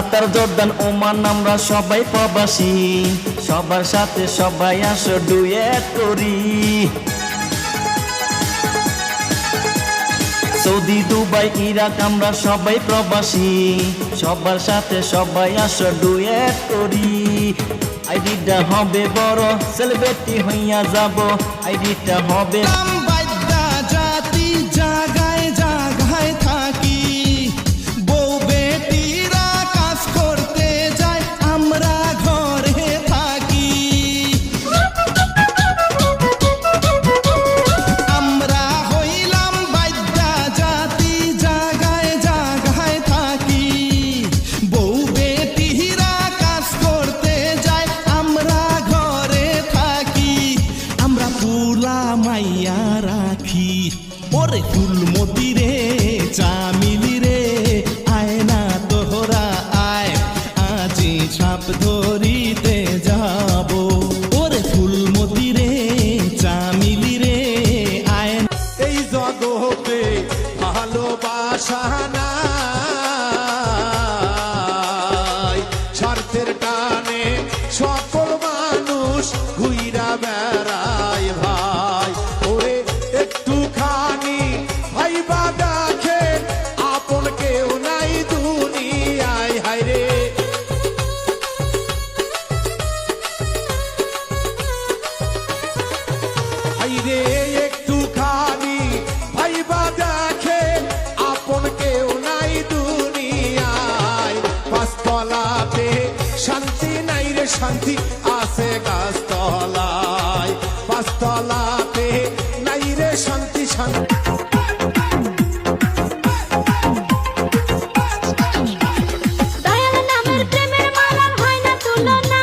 কাতার Jordan Oman আমরা সবাই প্রবাসী, সবার সাথে সবাই আসো ডুয়েট করি। সৌদি দুবাই ইরাক আমরা সবাই প্রবাসী, সবার সাথে সবাই আসো ডুয়েট করি। আইডিটা হবে বড়, সেলিব্রিটি হইয়া যাব, আইডিটা হবে জাতি জাগায় জাগায় থাকি, বউ বেটিরা কাজ করতে যায়, আমরা ঘরে থাকি। আমরা হইলাম বাদ্যা জাতি জাগায় জাগায় থাকি, বউ বেটিরা কাজ করতে যায়, আমরা ঘরে থাকি। আমরা পুলা মাইয়া রাখি, ওরে ফুলমতি রে চামিলি রে, আয় না তোহরা আয়, আজি ছাপ ধরিতে যাব। ওরে ফুলমতি রে চামিলি রে, আয় না। এই জগতে ভালোবাসা নাই, স্বার্থের টানে সকল মানুষ ঘুইরা বেড়ায় ভাই। ওরে একটুখানি ভাইবা দেখে, আপন কেউ নাই দুনিয়ায়, হায়রে। হায়রে একটুখানি ভাইবা দেখে, আপন কেউ নাই দুনিয়ায়। পাঁচতলাতে শান্তি নাই রে শান্তি আছে গাছতলায়, পাঁচতলাতে নাই রে শান্তি শান্তি। দয়াল নামের প্রেমের মালার হয় না তুলনা,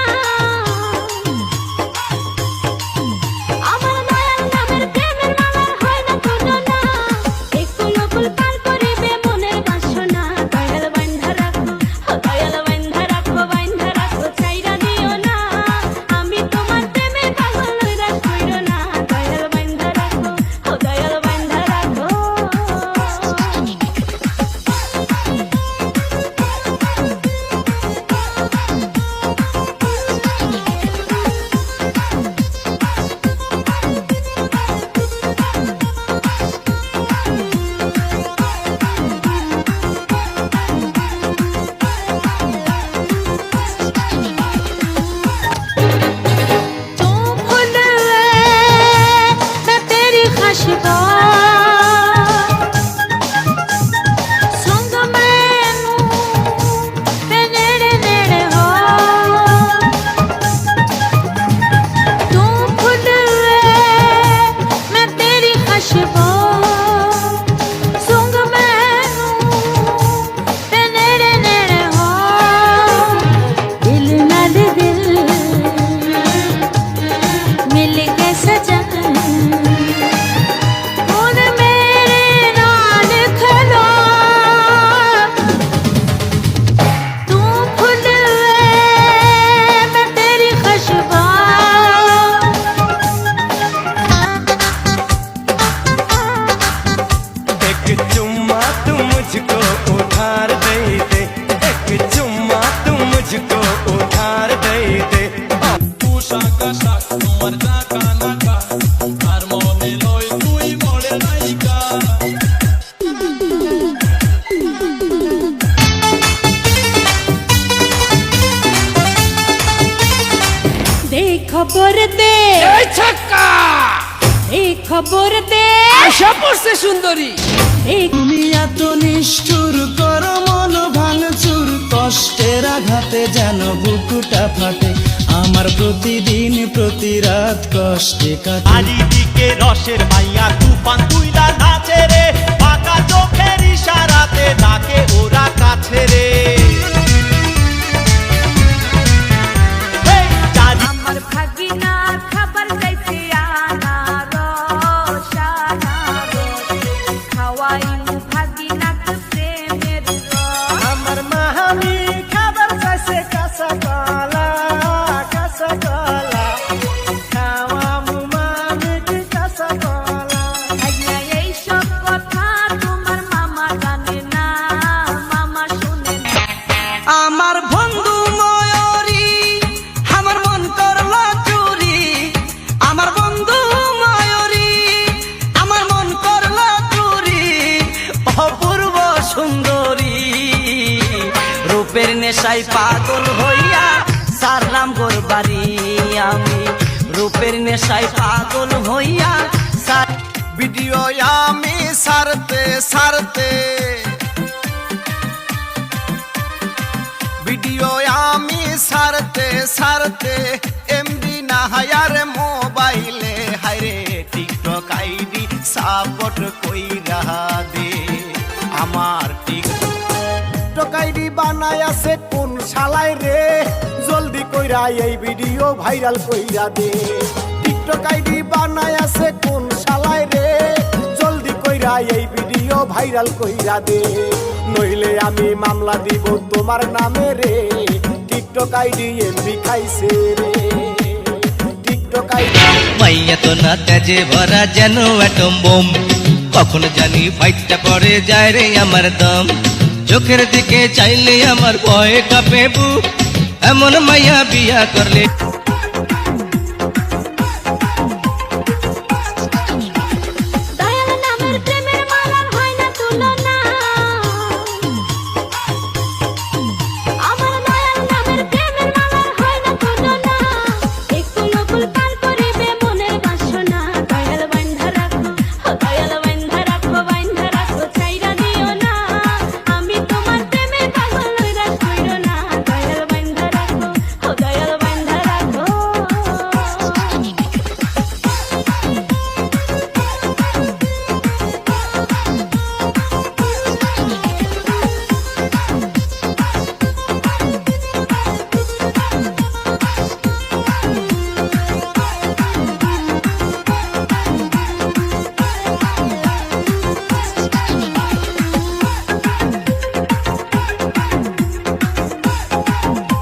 আমার দয়াল নামের প্রেমের মালার হয় না তুলনা। একুল ওকুল পার করিবে মনের বাসনা, দয়াল বান্ধা রাখো, দয়াল বান্ধা রাখো, বান্ধা রাখো, চাইরা দিও না। আমি তোমার প্রেমে পাগল হইরা কইরো না, দয়াল বান্ধা রাখো, দয়াল বান্ধা রাখো। तू फूल मैं तेरी खुशबू, संग मैनू ते नेड़े नेड़े हो। तू फूल मैं तेरी खुशबू, संग मैनू ते नेड़े नेड़े हो। दिल नाल दिल मिल के सजन, हुण मेरे नाल खलो। तू फुल मैं तेरी खुशबू। एक चुम्मा तू मुझको उधार दे दे, एक चुम्मा तू मुझको उधार दे दे। পোশাকা শাক তোমার জাকা নাকা, আর মনে লয় তুই মরে নাইকা। दे खबर दे, ছক্কা दे खबर दे, আশা পড়ছে সুন্দরী। दे তুমি এত নিষ্ঠুর করো মন ভাঙচুর, কষ্টের আঘাতে যেন বুকুটা ফাটে, আমার প্রতিদিন প্রতি রাত কষ্টে কাটে। চারিদিকে রসের মাইয়া তুফান তুইলা নাচে রে, পাকা চোখের ইশারাতে ডাকে ওরা কাছে রে। এই চারি আমার ভাগিনা খাবার চাইছে আনারস, আনারস খাওয়াই ভাগিনা প্রেমের রস। আমার মাহামি খাবার চাইছে কাঁচা কলা, কাঁচা কলা খাওয়ামু মামিকে কাঁচা কলা। আজ্ঞা এইসব কথা তোমার মামা জানে না, মামা শুনে না। নেশায় পাগল হইয়া সারলাম গোর বাড়ি আমি রূপের নেশায় পাগল হইয়া ভিডিও আমি সারতে সারতে ভিডিও আমি সারতে সারতে এমডি না হায়ার মোবাইলে হায়রে টিকটক আইডি সাপোর্ট কইরা দে আমার টিকটক আইডি বানায় আছে কোন শালায় রে জলদি কইরা এই ভিডিও ভাইরাল কইরা দে টিকটক আইডি বানায় আছে কোন শালায় রে জলদি কইরা এই ভিডিও ভাইরাল কইরা দে নইলে আমি মামলা দিব তোমার নামে রে টিকটক আইডি এমবি খাইছে রে টিকটক আইডি মাইয়া তো না তেজে ভরা যেন অ্যাটম বোম কখন জানি ফাইটটা পড়ে যায় রে আমার দম চোখের দিকে চাইলে আমার ভয়ে কাঁপে বুক এমন মাইয়া বিয়া করলে